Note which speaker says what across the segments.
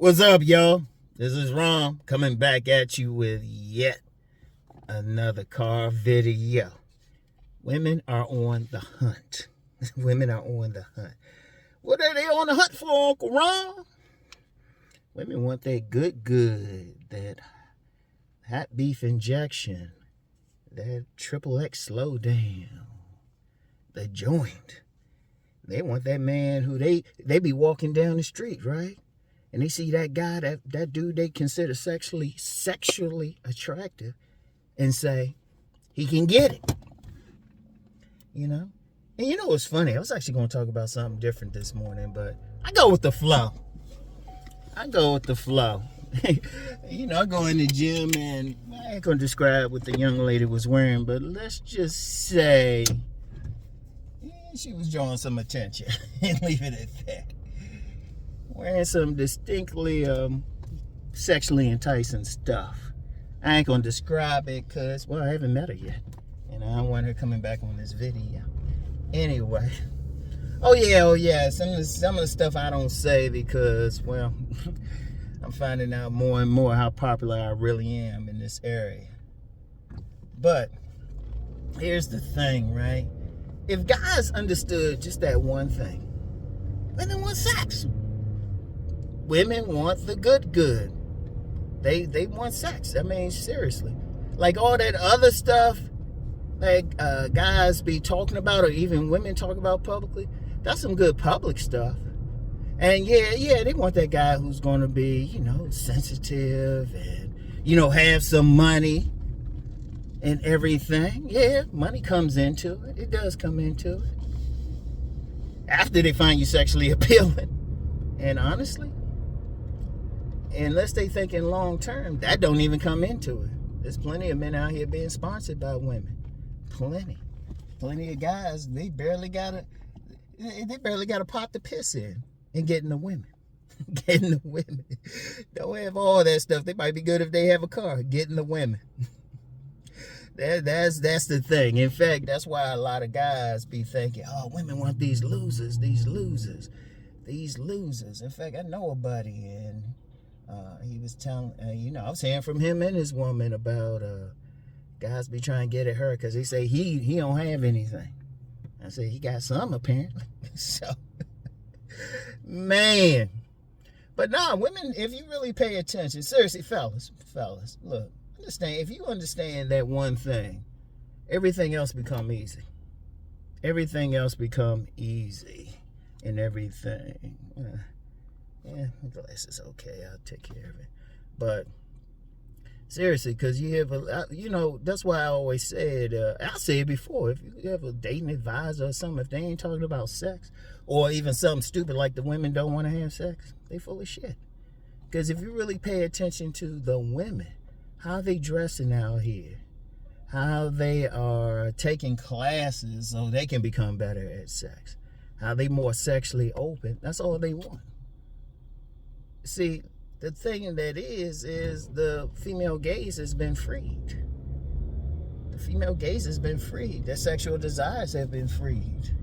Speaker 1: What's up, y'all? This is Rom coming back at you with yet another car video. Women are on the hunt. Women are on the hunt. What are they on the hunt for, Uncle Rom? Women want that good, that hot beef injection, that XXX slow down, the joint. They want that man who they be walking down the street, right? And they see that guy, that dude they consider sexually attractive, and say, he can get it. You know? And you know what's funny? I was actually going to talk about something different this morning, but I go with the flow. You know, I go in the gym, and I ain't going to describe what the young lady was wearing, but let's just say she was drawing some attention and leave it at that. Wearing some distinctly sexually enticing stuff. I ain't gonna describe it because, well, I haven't met her yet. And I don't want her coming back on this video. Anyway. Oh yeah. Some of the stuff I don't say because, well, I'm finding out more and more how popular I really am in this area. But here's the thing, right? If guys understood just that one thing, women want sex. Women want the good. They want sex. I mean, seriously. Like all that other stuff like guys be talking about, or even women talk about publicly, that's some good public stuff. And yeah, they want that guy who's going to be, you know, sensitive and, you know, have some money and everything. Yeah, money comes into it. It does come into it. After they find you sexually appealing. And honestly, unless they thinking long term, that don't even come into it. There's plenty of men out here being sponsored by women. Plenty of guys, they barely got a pot to piss in and getting the women. Don't have all that stuff. They might be good if they have a car. Getting the women. That's the thing. In fact, that's why a lot of guys be thinking, oh, women want these losers. In fact, I know a buddy, and he was telling, I was hearing from him and his woman about guys be trying to get at her because they say he don't have anything. I say he got some apparently. So, man. But nah, women, if you really pay attention, seriously, fellas, look, understand, if you understand that one thing, everything else become easy. And everything. Yeah, my glass is okay. I'll take care of it. But seriously, because you have that's why I always said, I said before, if you have a dating advisor or something, if they ain't talking about sex, or even something stupid like the women don't want to have sex, they full of shit. Because if you really pay attention to the women, how they dressing out here, how they are taking classes so they can become better at sex, how they more sexually open, that's all they want. See, the thing that is the female gaze has been freed. Their sexual desires have been freed.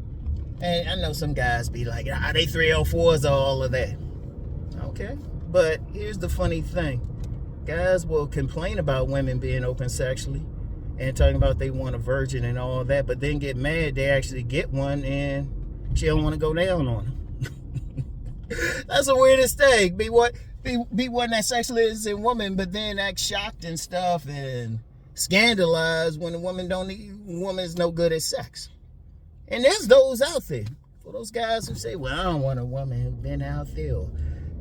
Speaker 1: And I know some guys be like, they 304s or all of that. Okay. But here's the funny thing. Guys will complain about women being open sexually and talking about they want a virgin and all that, but then get mad they actually get one and she don't want to go down on them. That's the weirdest thing. Be one that sexually is a woman, but then act shocked and stuff and scandalized when a woman's no good at sex. And there's those out there. For those guys who say, well, I don't want a woman who's been out there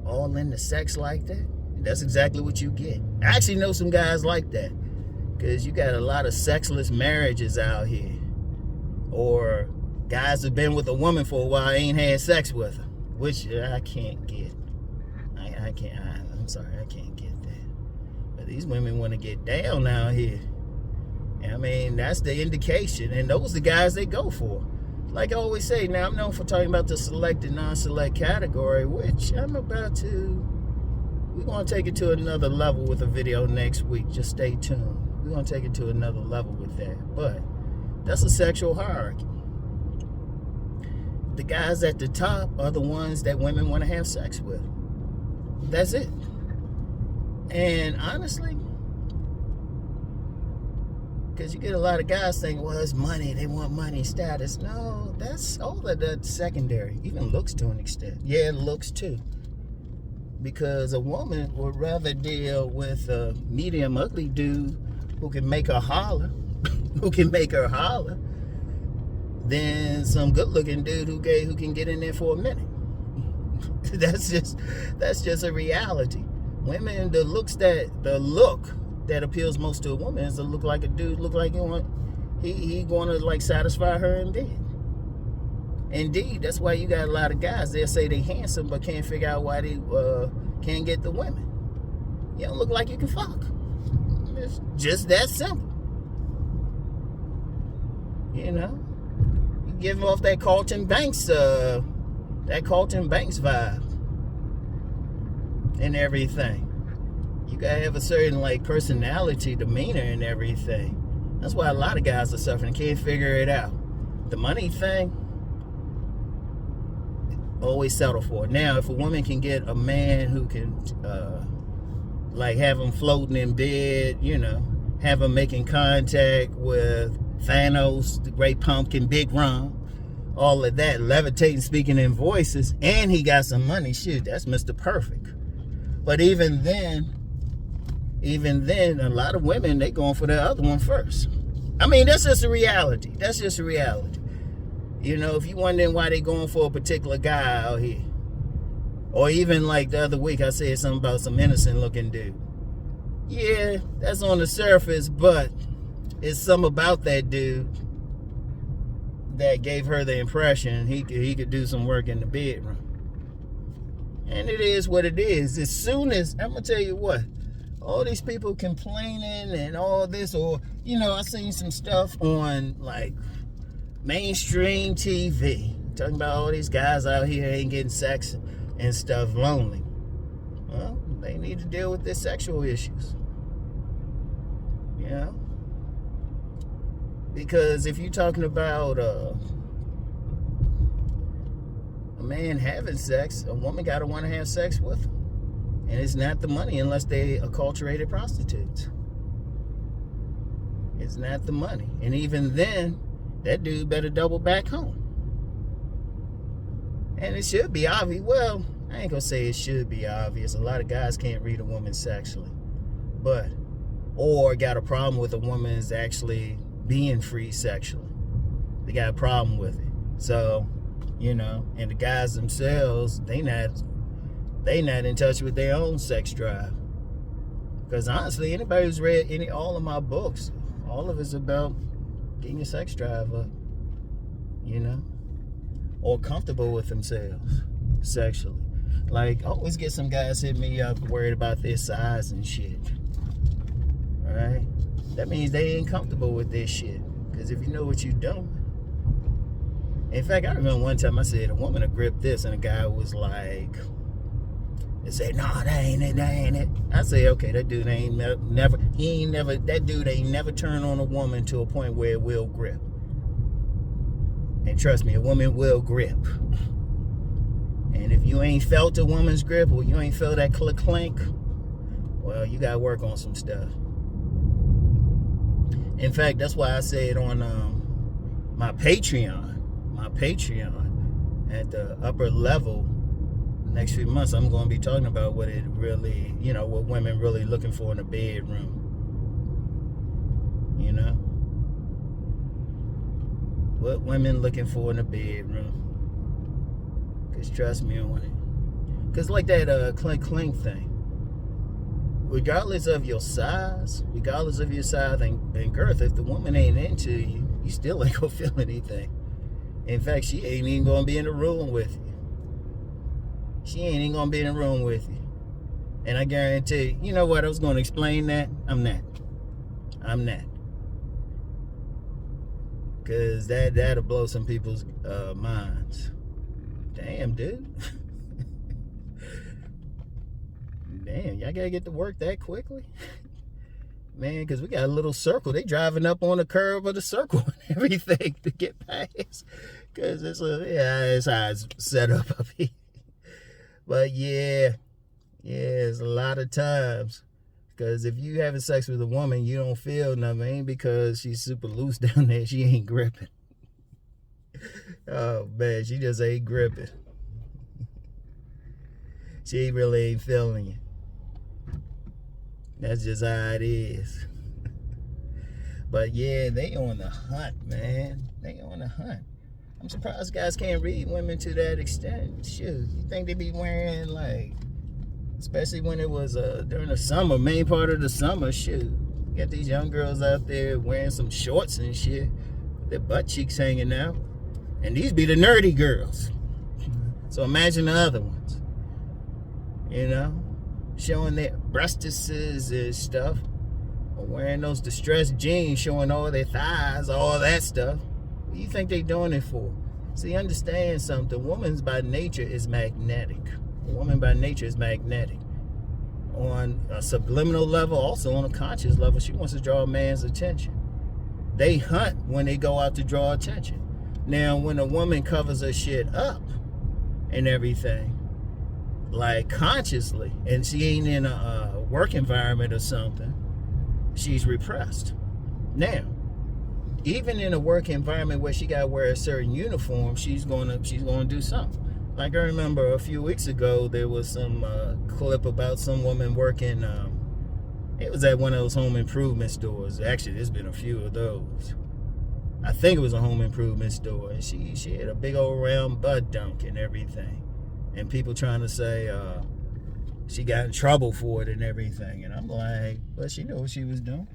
Speaker 1: all into sex like that. That's exactly what you get. I actually know some guys like that. Because you got a lot of sexless marriages out here. Or guys have been with a woman for a while, ain't had sex with her. Which I can't get. I'm sorry, I can't get that. But these women want to get down out here. I mean, that's the indication. And those are the guys they go for. Like I always say, now I'm known for talking about the select and non-select category, which we're going to take it to another level with a video next week. Just stay tuned. We're going to take it to another level with that. But that's a sexual hierarchy. The guys at the top are the ones that women want to have sex with. That's it. And honestly, because you get a lot of guys saying, well, it's money, they want money, status. No, that's all of that secondary. Even looks to an extent. Yeah, looks too. Because a woman would rather deal with a medium ugly dude who can make her holler, than some good looking dude who can get in there for a minute. That's just a reality. Women, the look that appeals most to a woman is to look like a dude, look like he going to like satisfy her in bed. Indeed, that's why you got a lot of guys, they'll say they handsome but can't figure out why they can't get the women. You don't look like you can fuck. It's just that simple. You know, you give off that Carlton Banks vibe and everything. You gotta have a certain like personality, demeanor, and everything. That's why a lot of guys are suffering, can't figure it out. The money thing, always settle for it. Now, if a woman can get a man who can like have him floating in bed, you know, have him making contact with Thanos, the Great Pumpkin, Big Rom, all of that, levitating, speaking in voices, and he got some money, shoot, that's Mr. Perfect. But even then, a lot of women, they going for the other one first. I mean, that's just a reality. You know, if you wondering why they going for a particular guy out here. Or even like the other week, I said something about some innocent looking dude. Yeah, that's on the surface, but it's something about that dude that gave her the impression he could do some work in the bedroom. And it is what it is. As soon as, I'm going to tell you what, all these people complaining and all this, or, you know, I seen some stuff on like mainstream TV talking about all these guys out here ain't getting sex and stuff, lonely. Well, they need to deal with their sexual issues. You know? Because if you're talking about a man having sex, a woman got to want to have sex with him. And it's not the money unless they acculturated prostitutes. It's not the money. And even then, that dude better double back home. And it should be obvious. Well, I ain't gonna say it should be obvious. A lot of guys can't read a woman sexually. But, or got a problem with a woman's actually being free sexually. They got a problem with it. So, you know, and the guys themselves, they not in touch with their own sex drive. Because honestly, anybody who's read all of my books, all of it's about getting your sex drive up, you know, or comfortable with themselves sexually. Like, I always get some guys hit me up worried about their size and shit. All right? That means they ain't comfortable with this shit. Because if you know what you don't. In fact, I remember one time I said a woman would grip this, and a guy was like, they said, no, that ain't it. I say, okay, that dude ain't never turned on a woman to a point where it will grip. And trust me, a woman will grip. And if you ain't felt a woman's grip, or you ain't felt that click clink, well, you gotta work on some stuff. In fact, that's why I said on my Patreon, at the upper level, next few months, I'm going to be talking about what it really, you know, what women really looking for in a bedroom. You know? What women looking for in a bedroom. Because trust me on it. Because like that clink clink thing. Regardless of your size and girth, if the woman ain't into you, you still ain't going to feel anything. In fact, she ain't even going to be in the room with you. And I guarantee, you know what, I was going to explain that. I'm not. Because that'll blow some people's minds. Damn, dude. Damn, y'all got to get to work that quickly? Man, because we got a little circle. They driving up on the curve of the circle and everything to get past. Because it's how it's set up here. But yeah, it's a lot of times. Because if you having sex with a woman, you don't feel nothing. It ain't because she's super loose down there. She ain't gripping. Oh, man, she just ain't gripping. She really ain't feeling you. That's just how it is. But yeah, they on the hunt, man. They on the hunt. I'm surprised guys can't read women to that extent. Shoot, you think they be wearing like, especially when it was during the summer, main part of the summer, shoot. You got these young girls out there wearing some shorts and shit, their butt cheeks hanging out. And these be the nerdy girls. So imagine the other ones. You know? Showing their breastises and stuff. Or wearing those distressed jeans showing all their thighs, all that stuff. What do you think they doing it for? See, understand something. Woman's by nature is magnetic. A woman by nature is magnetic. On a subliminal level, also on a conscious level, she wants to draw a man's attention. They hunt when they go out to draw attention. Now, when a woman covers her shit up and everything, like consciously, and she ain't in a work environment or something, she's repressed. Now, even in a work environment where she got to wear a certain uniform, she's gonna do something. Like I remember a few weeks ago, there was some clip about some woman working. It was at one of those home improvement stores. Actually, there's been a few of those. I think it was a home improvement store, and she had a big old round butt dunk and everything, and people trying to say she got in trouble for it and everything, and I'm like, well, she knew what she was doing.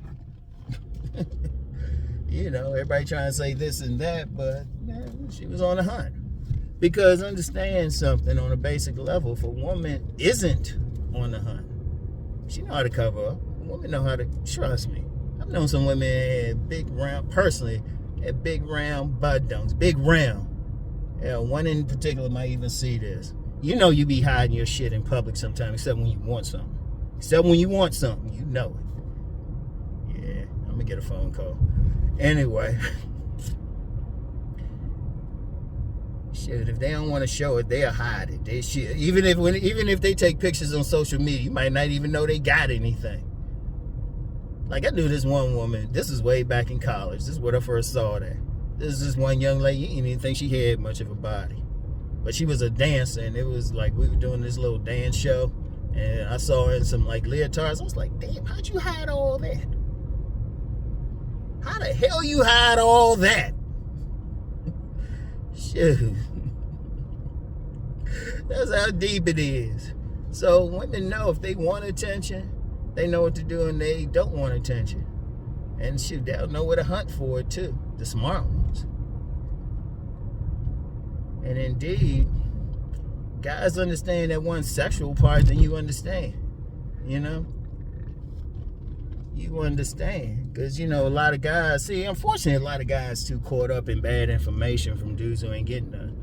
Speaker 1: You know, everybody trying to say this and that, but man, she was on the hunt. Because understand something on a basic level, if a woman isn't on the hunt, she know how to cover up. A woman know how to, trust me. I've known some women had big round, personally, had big round butt dunks, big round. Yeah, one in particular might even see this. You know you be hiding your shit in public sometimes, except when you want something. Except when you want something, you know it. Yeah, I'm gonna get a phone call. Anyway. Shit, if they don't want to show it, they'll hide it. They shit. Even if they take pictures on social media, you might not even know they got anything. Like I knew this one woman. This is way back in college. This is when I first saw that. This is this one young lady. You didn't even think she had much of a body, but she was a dancer, and it was like we were doing this little dance show, and I saw her in some like leotards. I was like, damn, how'd you hide all that? How the hell you hide all that? Shoot. That's how deep it is. So women know if they want attention, they know what to do, and they don't want attention. And shoot, they'll know where to hunt for it too. The smart ones. And indeed, guys understand that one sexual part, then you understand. You know? You understand. Because, you know, a lot of guys, see, unfortunately, a lot of guys too caught up in bad information from dudes who ain't getting none.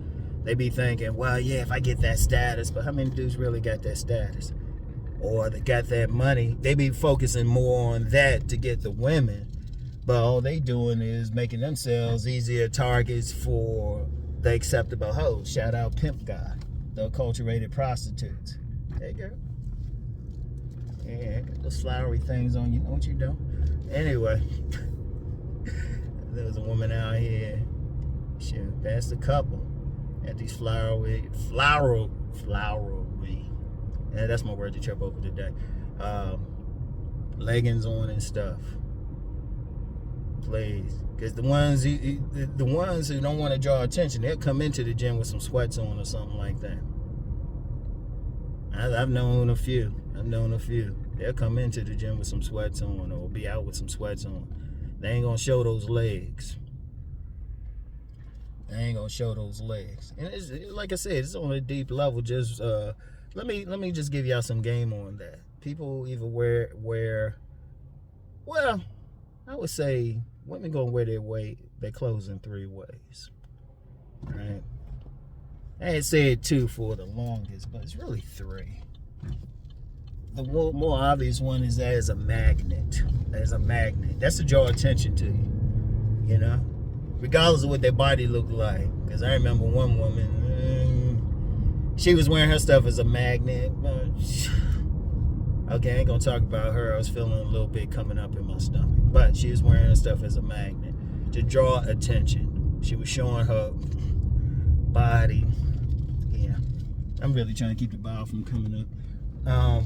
Speaker 1: They be thinking, well, yeah, if I get that status, but how many dudes really got that status? Or they got that money. They be focusing more on that to get the women. But all they doing is making themselves easier targets for the acceptable hoes. Shout out Pimp guy, the acculturated prostitutes. Hey, girl. Yeah, got those flowery things on you. Know what you do? Anyway, there was a woman out here. She passed a couple. Had these flowery. Yeah, that's my word to trip over today. Leggings on and stuff. Please, because the ones who don't want to draw attention, they'll come into the gym with some sweats on or something like that. I've known a few. They'll come into the gym with some sweats on or be out with some sweats on. They ain't gonna show those legs. And it's, like I said, it's on a deep level. Just let me just give y'all some game on that. People either wear well, I would say women gonna wear their clothes in 3 ways. Right? I had said 2 for the longest, but it's really 3. The more obvious one is as a magnet. That's to draw attention to you. You know? Regardless of what their body looked like. Because I remember one woman, she was wearing her stuff as a magnet. Okay, I ain't gonna talk about her. I was feeling a little bit coming up in my stomach. But she was wearing her stuff as a magnet to draw attention. She was showing her body. Yeah, I'm really trying to keep the bottle from coming up.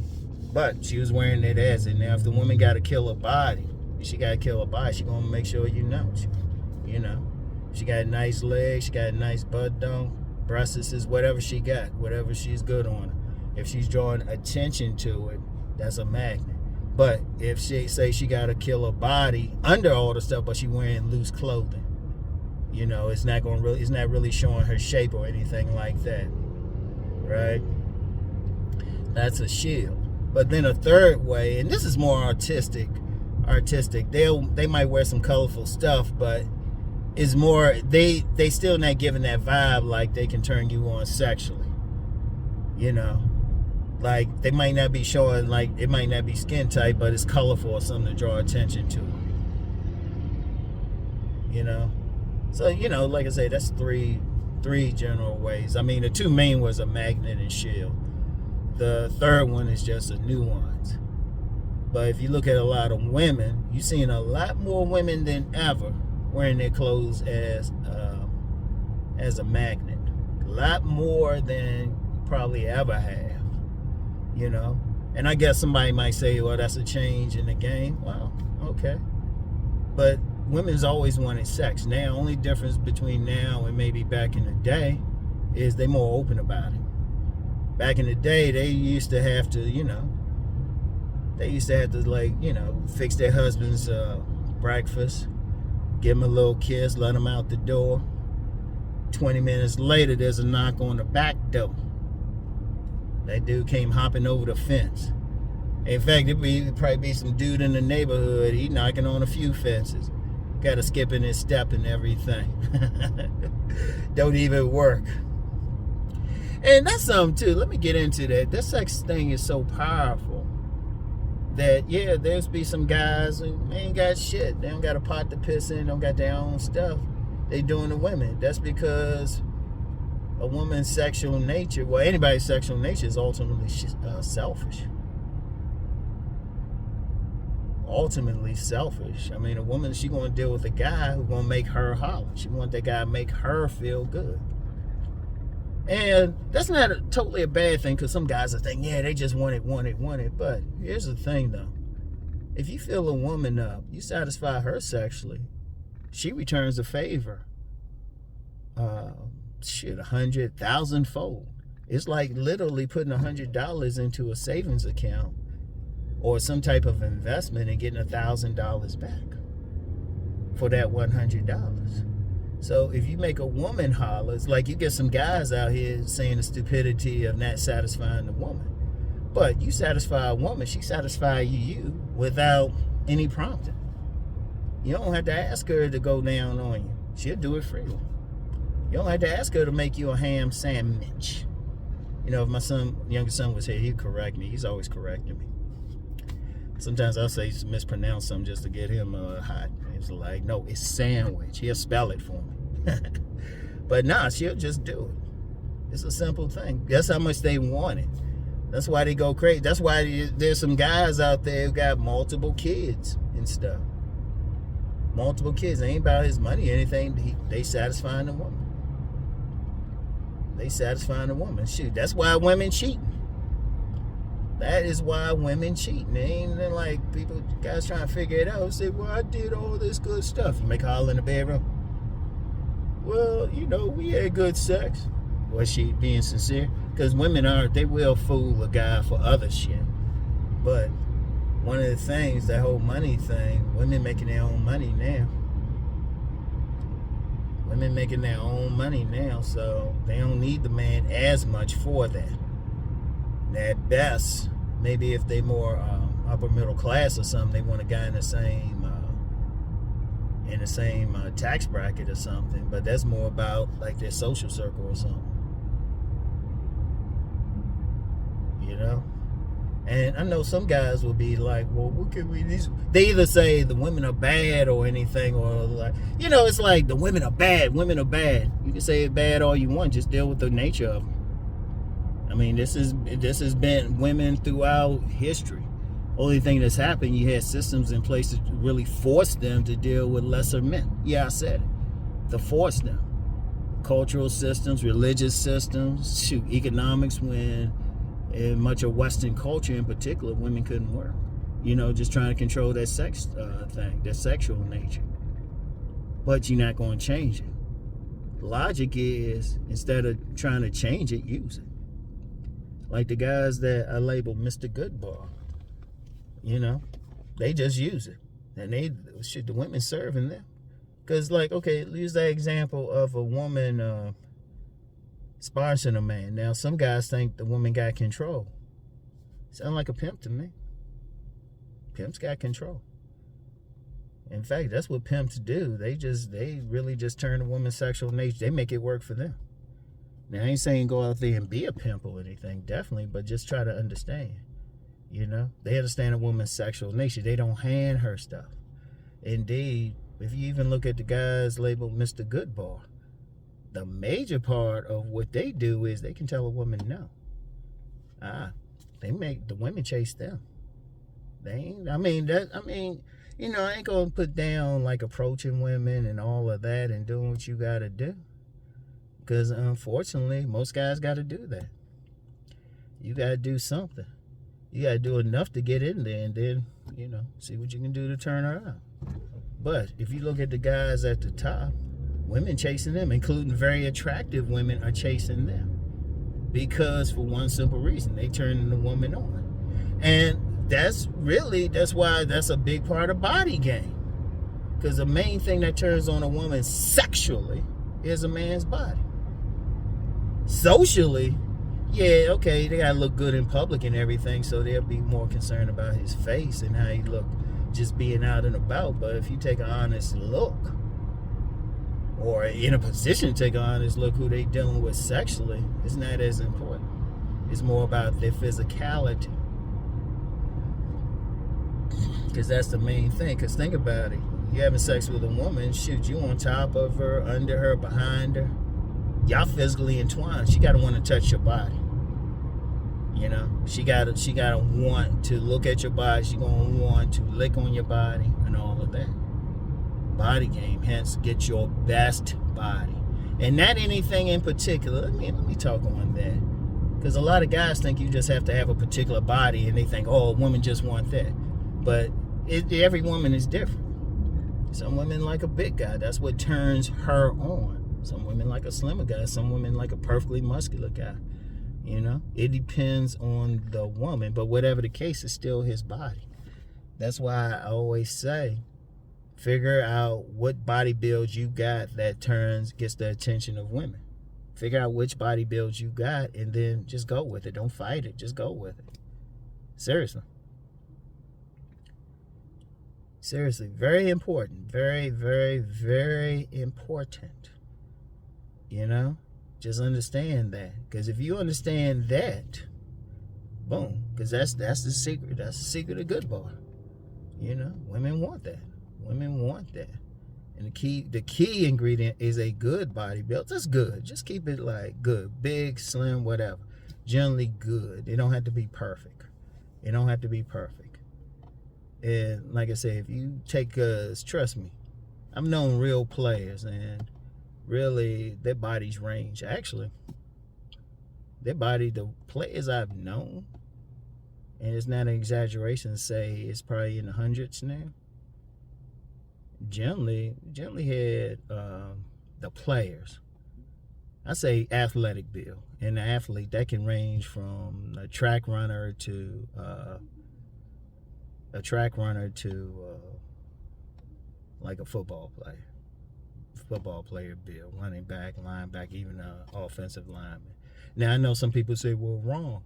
Speaker 1: But she was wearing it as it. Now, if the woman got to kill her body, she got to kill her body. She gonna make sure you know. She got nice legs. She got nice butt dome, breasts, whatever she got, whatever she's good on. If she's drawing attention to it, that's a magnet. But if she say she got to kill her body under all the stuff, but she wearing loose clothing, it's not really showing her shape or anything like that, right? That's a shield. But then a third way, and this is more artistic. They might wear some colorful stuff, but it's more they still not giving that vibe like they can turn you on sexually. Like they might not be showing, like it might not be skin tight, but it's colorful or something to draw attention to. So like I say, that's three general ways. I mean, the two main was a magnet and shield. The third one is just a nuance. But if you look at a lot of women, you're seeing a lot more women than ever wearing their clothes as a magnet. A lot more than you probably ever have. And I guess somebody might say, well, that's a change in the game. Well, okay. But women's always wanted sex. Now, only difference between now and maybe back in the day is they more open about it. Back in the day, they used to have to, fix their husband's breakfast, give him a little kiss, let him out the door. 20 minutes later, there's a knock on the back door. That dude came hopping over the fence. In fact, it'd probably be some dude in the neighborhood. He knocking on a few fences. Got to skip in his step and everything. Don't even work. And that's something too. Let me get into that. This sex thing is so powerful that, yeah, there's be some guys who ain't got shit. They don't got a pot to piss in. Don't got their own stuff. They doing the women. That's because a woman's sexual nature, well, anybody's sexual nature is ultimately selfish. Ultimately selfish. I mean, a woman, she going to deal with a guy who going to make her holler. She want that guy to make her feel good. And that's not totally a bad thing, because some guys are thinking, yeah, they just want it. But here's the thing, though. If you fill a woman up, you satisfy her sexually, she returns a favor. 100,000-fold. It's like literally putting $100 into a savings account or some type of investment and getting $1,000 back for that $100. So if you make a woman holler, it's like you get some guys out here saying the stupidity of not satisfying the woman. But you satisfy a woman, she satisfies you without any prompting. You don't have to ask her to go down on you. She'll do it freely. You don't have to ask her to make you a ham sandwich. If my youngest son was here, he'd correct me. He's always correcting me. Sometimes I'll say mispronounce something just to get him hot. He's like, no, it's sandwich. He'll spell it for me. But nah, she'll just do it. It's a simple thing. That's how much they want it. That's why they go crazy. That's why there's some guys out there who got multiple kids and stuff. Multiple kids. It ain't about his money or anything. They satisfying the woman. They satisfying the woman. Shoot, that's why women cheating. That is why women cheat. They ain't like guys trying to figure it out. Say, well, I did all this good stuff. You make holler in the bedroom. Well, we had good sex. Was she being sincere? Because women they will fool a guy for other shit. But one of the things, that whole money thing, women making their own money now. Women making their own money now, so they don't need the man as much for that. At best, maybe if they more upper middle class or something, they want a guy in the same tax bracket or something. But that's more about like their social circle or something. And I know some guys will be like, well, what can we do? They either say the women are bad or anything, or like, it's like the women are bad. Women are bad. You can say it bad all you want. Just deal with the nature of them. I mean, this has been women throughout history. Only thing that's happened, you had systems in place to really force them to deal with lesser men. Yeah, I said it. To force them. Cultural systems, religious systems, shoot, economics, when in much of Western culture in particular, women couldn't work. You know, just trying to control that sex thing, that sexual nature. But you're not going to change it. Logic is, instead of trying to change it, use it. Like the guys that I label Mr. Goodbar. You know, they just use it. And the women serving them. Because, like, okay, use that example of a woman sponsoring a man. Now, some guys think the woman got control. Sound like a pimp to me. Pimps got control. In fact, that's what pimps do. They really just turn a woman's sexual nature. They make it work for them. Now, I ain't saying go out there and be a pimp or anything, definitely, but just try to understand. You know, they understand a woman's sexual nature. They don't hand her stuff. Indeed, if you even look at the guys labeled Mr. Goodbar, the major part of what they do is they can tell a woman no. They make the women chase them. You know, I ain't gonna put down like approaching women and all of that and doing what you gotta do. Because unfortunately, most guys gotta do that. You gotta do something. You gotta do enough to get in there and then, you know, see what you can do to turn her out. But if you look at the guys at the top, women chasing them, including very attractive women, are chasing them. Because for one simple reason, they turn the woman on. And that's why that's a big part of body game. Because the main thing that turns on a woman sexually is a man's body. Socially, yeah, okay, they gotta look good in public and everything, so they'll be more concerned about his face and how he look just being out and about. But if you take an honest look, or in a position to take an honest look who they dealing with sexually, it's not as important. It's more about their physicality. Because that's the main thing. Because think about it. You having sex with a woman, shoot, you on top of her, under her, behind her. Y'all physically entwined. She gotta want to touch your body. You know, she gotta want to look at your body. She gonna want to lick on your body and all of that. Body game, hence get your best body, and not anything in particular. Let me talk on that, because a lot of guys think you just have to have a particular body, and they think, oh, women just want that. But every woman is different. Some women like a big guy. That's what turns her on. Some women like a slimmer guy. Some women like a perfectly muscular guy. You know, it depends on the woman. But whatever the case, it's still his body. That's why I always say, figure out what body build you got that gets the attention of women. Figure out which body build you got, and then just go with it. Don't fight it. Just go with it. Seriously. Seriously, very important. Very, very, very important. You know? Just understand that. Because if you understand that, boom. Because that's the secret. That's the secret of Goodbar. You know? Women want that. Women want that. And the key ingredient is a good body build. That's good. Just keep it like good. Big, slim, whatever. Generally good. It don't have to be perfect. It don't have to be perfect. And like I said, if you take trust me, I've known real players, and really their bodies range. Actually, the players I've known, and it's not an exaggeration to say it's probably in the hundreds now, generally had the players, I say athletic build. And the athlete, that can range from a track runner to like a football player build, running back, linebacker, even an offensive lineman. Now I know some people say, well, Ron,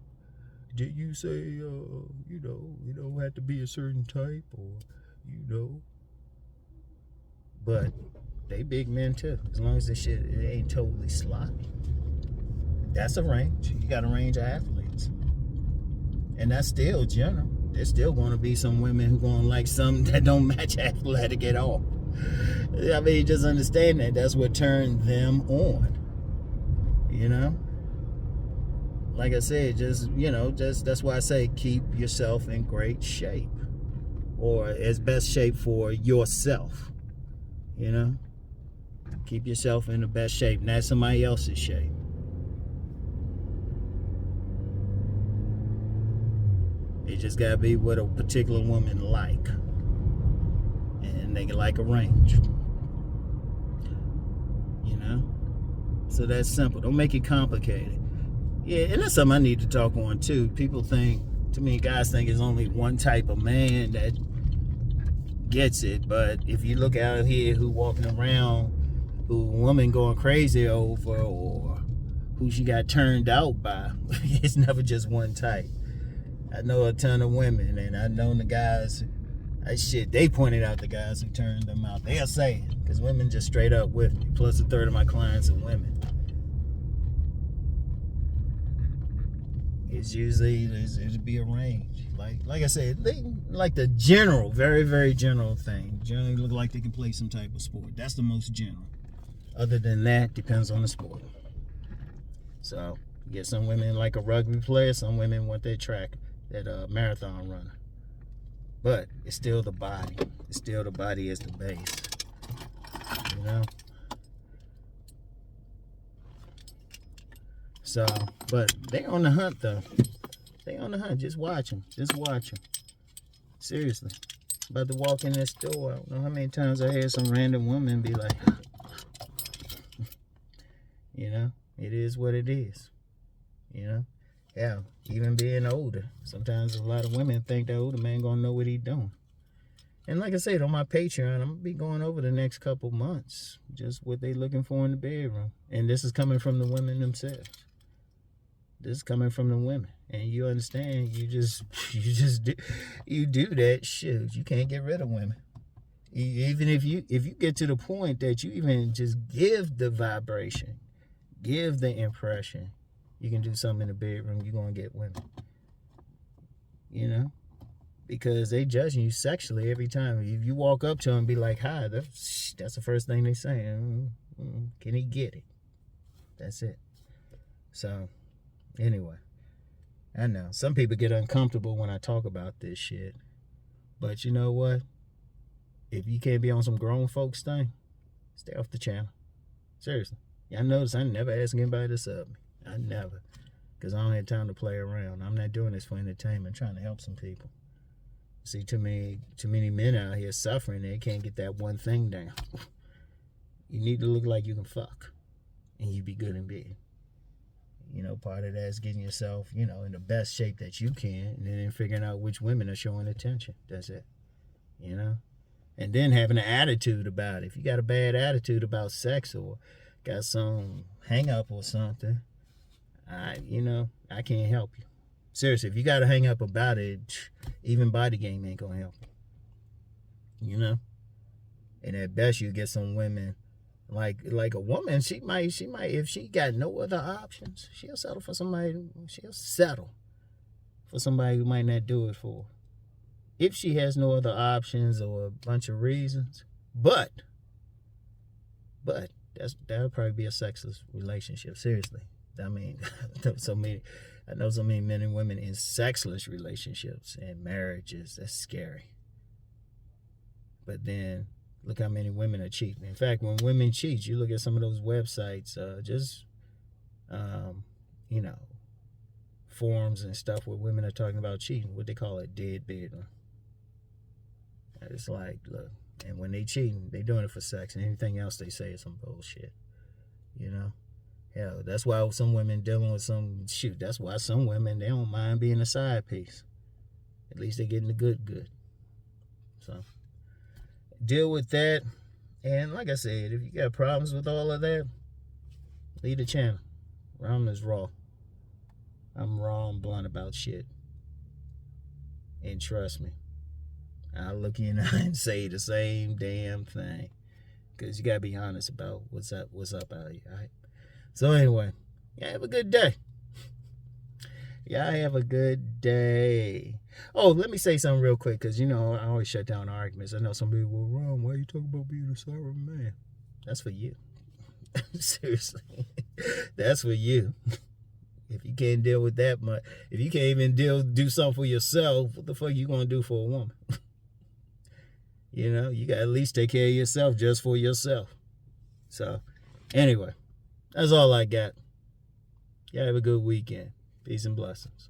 Speaker 1: did you say you don't have to be a certain type, or but they big men too, as long as it ain't totally sloppy. That's a range. You got a range of athletes, and that's still general. There's still going to be some women who going to like something that don't match athletic at all. I mean, just understand that. That's what turned them on. You know? like I said, just, that's why I say keep yourself in great shape, or as best shape for yourself. Keep yourself in the best shape, not somebody else's shape. It just gotta be what a particular woman like, and they can like a range. So that's simple. Don't make it complicated. Yeah, and that's something I need to talk on too. People think, too many guys think it's only one type of man that gets it, but if you look out here who walking around, who woman going crazy over, or who she got turned out by, it's never just one type. I know a ton of women, and I know the guys, they pointed out the guys who turned them out. They'll say it, because women just straight up with me. Plus a third of my clients are women. It's usually, it'll be a range. Like I said, they like the general, very, very general thing. Generally look like they can play some type of sport. That's the most general. Other than that, depends on the sport. So, you get some women like a rugby player, some women want that marathon runner. But it's still the body. It's still the body as the base. So, but they on the hunt though. They on the hunt. Just watch them. Seriously. About to walk in this store. I don't know how many times I hear some random woman be like, it is what it is. Yeah, even being older. Sometimes a lot of women think the older man gonna know what he doing. And like I said, on my Patreon, I'm gonna be going over the next couple months, just what they looking for in the bedroom. And this is coming from the women themselves. This is coming from the women. And you understand, you do that shit. You can't get rid of women. Even if you get to the point that you even just give the vibration, give the impression, you can do something in the bedroom, you're going to get women. Because they judging you sexually every time. If you walk up to them and be like, hi, that's the first thing they say. Can he get it? That's it. So, anyway, I know some people get uncomfortable when I talk about this shit. But you know what? If you can't be on some grown folks thing, stay off the channel. Seriously. Y'all notice I never ask anybody to sub me. I never. Because I don't have time to play around. I'm not doing this for entertainment. I'm trying to help some people. See, too many men out here suffering. They can't get that one thing down. You need to look like you can fuck. And you be good in bed. Part of that is getting yourself, in the best shape that you can. And then figuring out which women are showing attention. That's it. And then having an attitude about it. If you got a bad attitude about sex or got some hang up or something, I can't help you. Seriously, if you got a hang up about it, even body game ain't gonna help you. And at best you get some women like a woman, she might if she got no other options, she'll settle for somebody who might not do it for her. If she has no other options or a bunch of reasons. But that'll probably be a sexless relationship. Seriously. I mean, I know so many men and women in sexless relationships and marriages. That's scary. But then look how many women are cheating. In fact, when women cheat, you look at some of those websites, forums and stuff where women are talking about cheating. What they call it, dead bedroom. It's like, look, and when they cheating, they doing it for sex, and anything else they say is some bullshit. Hell, that's why some women dealing with that's why some women, they don't mind being a side piece. At least they're getting the good. So, deal with that. And like I said, if you got problems with all of that, leave the channel. Rom is raw. I'm raw and blunt about shit. And trust me, I'll look you in the eye and say the same damn thing. Because you got to be honest about what's up out here, all right? So anyway, y'all have a good day. Y'all have a good day. Oh, let me say something real quick, because, I always shut down arguments. I know some people, well, Ron, why are you talking about being a sorry man? That's for you. Seriously. That's for you. If you can't deal with that much, if you can't even do something for yourself, what the fuck you gonna do for a woman? You know, you got to at least take care of yourself just for yourself. So, anyway, that's all I got. Y'all have a good weekend. Peace and blessings.